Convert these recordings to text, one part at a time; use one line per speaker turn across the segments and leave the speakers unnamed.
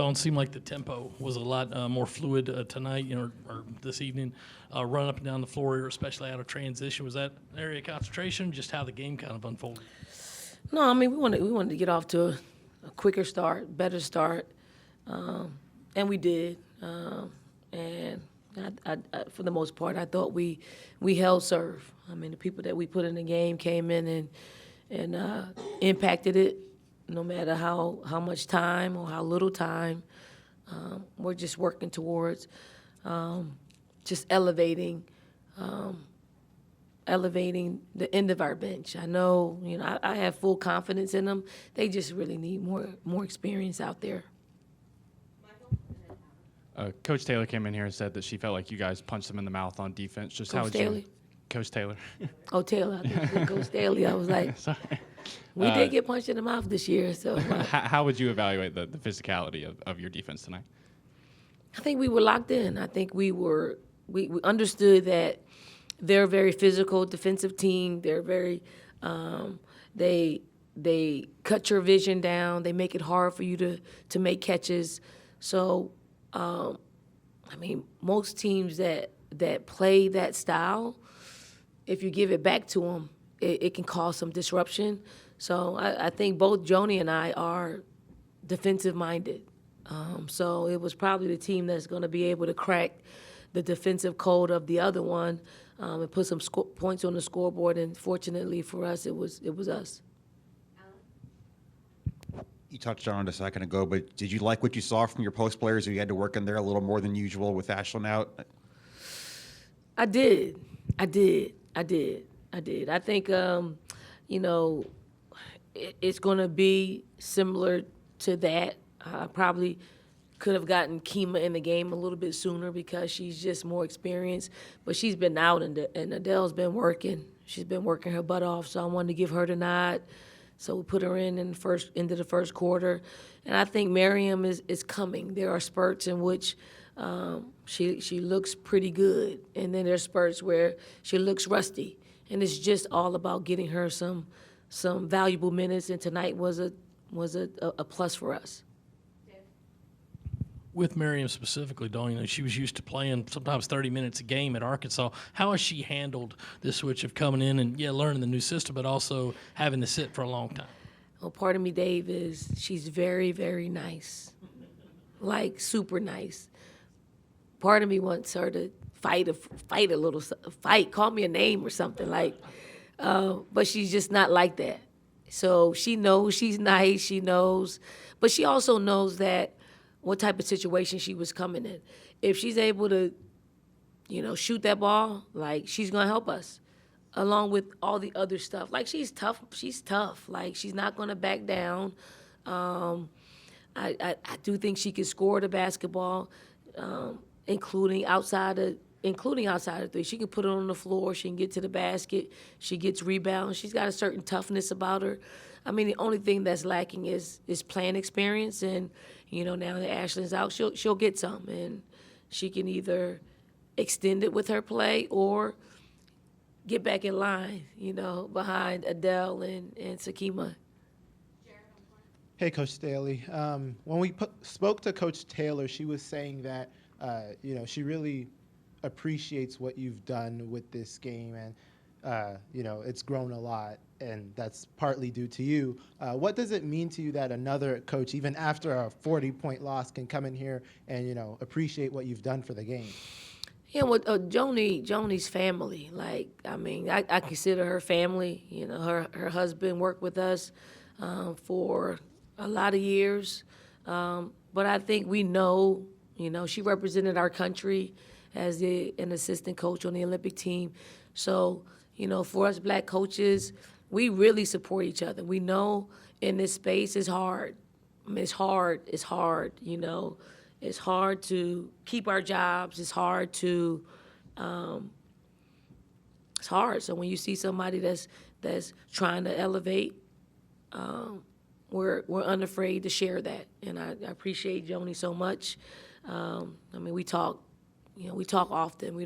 Don't seem like the tempo was a lot more fluid tonight, or this evening. Run up and down the floor, especially out of transition. Was that an area of concentration? Just how the game kind of unfolded?
No, I mean we wanted to get off to a quicker start, better start, and we did. And I, for the most part, I thought we held serve. I mean, the people that we put in the game came in and impacted it, no matter how much time or how little time. We're just working towards just elevating the end of our bench. I know, I have full confidence in them. They just really need more experience out there.
Coach Taylor came in here and said that she felt like you guys punched them in the mouth on defense. Just how would
Staley?
you, Coach Taylor?
Oh, Taylor. I think Coach Staley. I was like,
Sorry.
we did get punched in the mouth this year. So
How would you evaluate the physicality of your defense tonight?
I think we were locked in. I think we understood that they're a very physical defensive team. They're very they cut your vision down. They make it hard for you to make catches. So I mean, most teams that play that style, if you give it back to them, it can cause some disruption. So I think both Joanie and I are defensive-minded. So it was probably the team that's going to be able to crack the defensive code of the other one and put some points on the scoreboard. And fortunately for us, it was us.
You touched on it a second ago, but did you like what you saw from your post players, or you had to work in there a little more than usual with Ashtons out?
I did. I think, it's going to be similar to that. I probably could have gotten Kima in the game a little bit sooner because she's just more experienced. But she's been out, and Adele's been working. She's been working her butt off, so I wanted to give her the nod. So we put her into the first quarter. And I think Mariam is coming. There are spurts in which she looks pretty good, and then there's spurts where she looks rusty. And it's just all about getting her some valuable minutes, and tonight was a plus for us.
With Mariam specifically, Dawn, she was used to playing sometimes 30 minutes a game at Arkansas. How has she handled the switch of coming in and, learning the new system, but also having to sit for a long time?
Well, part of me, Dave, is she's very, very nice, like super nice. Part of me wants her to fight a little, call me a name or something, but she's just not like that. So she knows she's nice, she knows, but she also knows that what type of situation she was coming in. If she's able to, shoot that ball, she's gonna help us, along with all the other stuff. She's tough. She's not gonna back down. I do think she can score the basketball, including outside of three. She can put it on the floor. She can get to the basket. She gets rebounds. She's got a certain toughness about her. I mean, the only thing that's lacking is playing experience, and now that Ashlyn's out, she'll get some, and she can either extend it with her play or get back in line, behind Adele and Sakima.
Hey, Coach Staley. When we spoke to Coach Taylor, she was saying that she really appreciates what you've done with this game, and it's grown a lot, and that's partly due to you. What does it mean to you that another coach, even after a 40-point loss, can come in here and appreciate what you've done for the game?
Yeah, with Joanie's family. I consider her family. Her husband worked with us for a lot of years, but I think we know. She represented our country as an assistant coach on the Olympic team. So, for us black coaches, we really support each other. We know in this space it's hard. I mean, it's hard. It's hard, It's hard to keep our jobs. It's hard to, it's hard. So when you see somebody that's trying to elevate, we're unafraid to share that. And I appreciate Joanie so much. We talk. We talk often.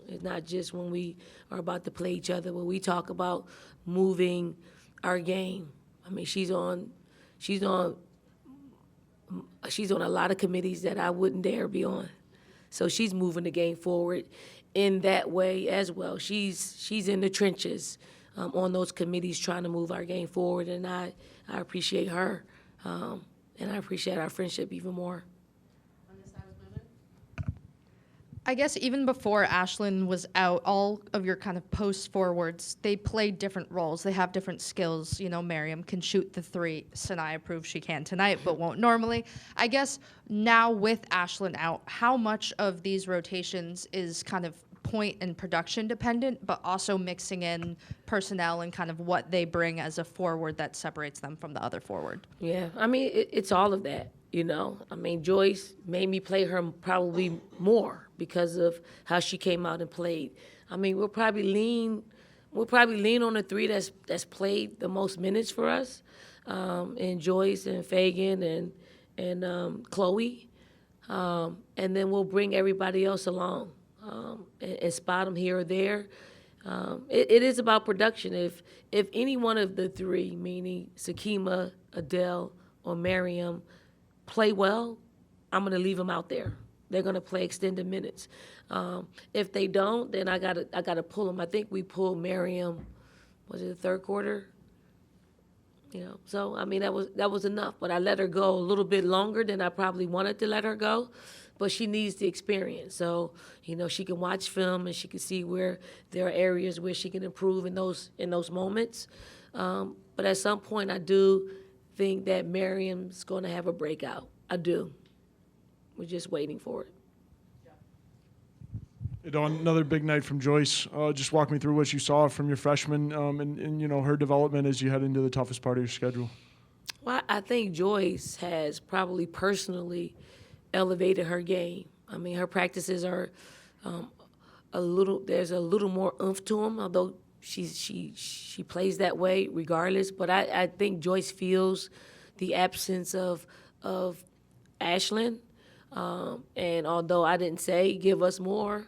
It's not just when we are about to play each other, but we talk about moving our game. I mean, she's on she's on a lot of committees that I wouldn't dare be on. So she's moving the game forward in that way as well. She's in the trenches on those committees trying to move our game forward, and I appreciate her, and I appreciate our friendship even more.
I guess even before Ashlyn was out, all of your kind of post forwards, they play different roles. They have different skills. You know, Mariam can shoot the three. Sanaya proved she can tonight, but won't normally. I guess now with Ashlyn out, how much of these rotations is kind of point and production dependent, but also mixing in personnel and kind of what they bring as a forward that separates them from the other forward?
Yeah, I mean, it's all of that, you know. I mean, Joyce made me play her probably more because of how she came out and played. I mean, we'll probably lean on the three that's played the most minutes for us, and Joyce and Fagan and Chloe, and then we'll bring everybody else along and spot them here or there. It is about production. If any one of the three, meaning Sakima, Adele, or Mariam, play well, I'm going to leave them out there. They're going to play extended minutes. If they don't, then I gotta pull them. I think we pulled Mariam, was it the third quarter? You know, so I mean that was enough. But I let her go a little bit longer than I probably wanted to let her go. But she needs the experience. So, you know, she can watch film and she can see where there are areas where she can improve in those moments. But at some point, I do think that Mariam's going to have a breakout. I do. We're just waiting for it.
Hey, Dawn, another big night from Joyce. Just walk me through what you saw from your freshman and you know, her development as you head into the toughest part of your schedule.
Well, I think Joyce has probably personally elevated her game. I mean, her practices are there's a little more oomph to them, although she plays that way regardless. But I think Joyce feels the absence of Ashlyn. And although I didn't say give us more,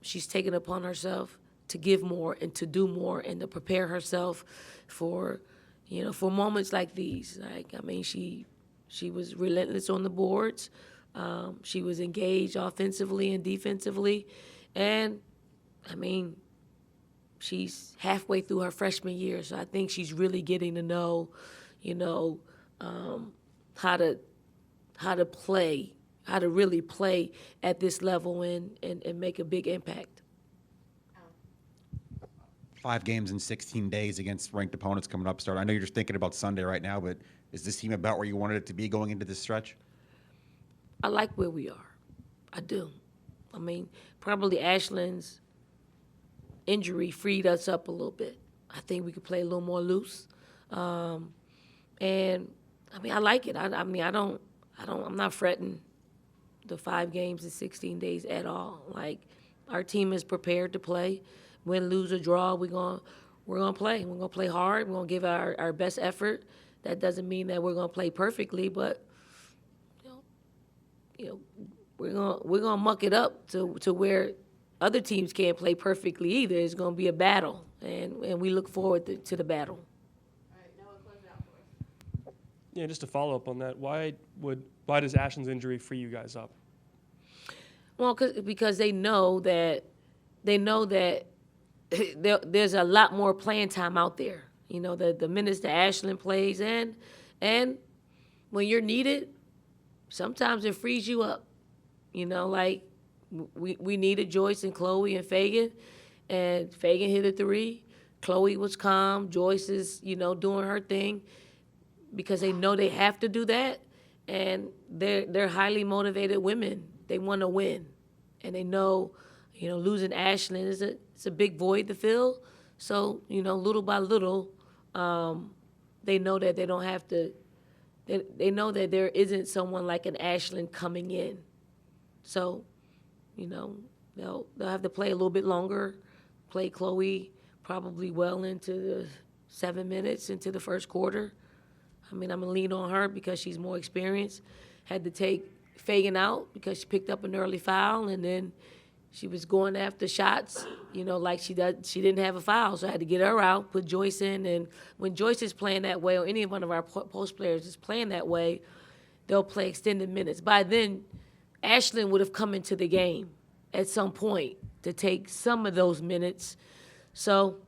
she's taken upon herself to give more and to do more and to prepare herself for, you know, for moments like these. Like, I mean, she was relentless on the boards. She was engaged offensively and defensively. And, I mean, she's halfway through her freshman year, so I think she's really getting to know, you know, how to play, how to really play at this level and make a big impact.
5 games in 16 days against ranked opponents coming up. I know you're just thinking about Sunday right now, but is this team about where you wanted it to be going into this stretch?
I like where we are. I do. I mean, probably Ashlyn's injury freed us up a little bit. I think we could play a little more loose. And I mean, I like it. I'm not fretting the 5 games in 16 days at all. Like, our team is prepared to play. Win, lose, or draw, we're gonna play. We're gonna play hard. We're gonna give our best effort. That doesn't mean that we're gonna play perfectly, but you know, we're gonna muck it up to where other teams can't play perfectly either. It's gonna be a battle, and we look forward to the battle.
Yeah, just to follow up on that, why does Ashlyn's injury free you guys up?
Well, because they know that there's a lot more playing time out there. You know, the minutes that Ashlyn plays in, and when you're needed, sometimes it frees you up. You know, like we needed Joyce and Chloe and Fagan hit a 3. Chloe was calm. Joyce is, you know, doing her thing because they know they have to do that, and they're highly motivated women. They want to win, and they know, you know, losing Ashlyn it's a big void to fill. So, you know, little by little, they know that they don't have to. They know that there isn't someone like an Ashlyn coming in. So, you know, they'll have to play a little bit longer. Play Chloe probably well into the 7 minutes into the first quarter. I mean, I'm going to lean on her because she's more experienced. Had to take Fagan out because she picked up an early foul, and then she was going after shots, you know, like she didn't have a foul, so I had to get her out, put Joyce in. And when Joyce is playing that way, or any one of our post players is playing that way, they'll play extended minutes. By then, Ashlyn would have come into the game at some point to take some of those minutes. So,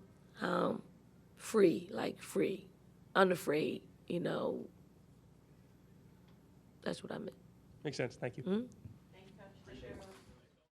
free, unafraid, That's what I meant.
Makes sense. Thank you.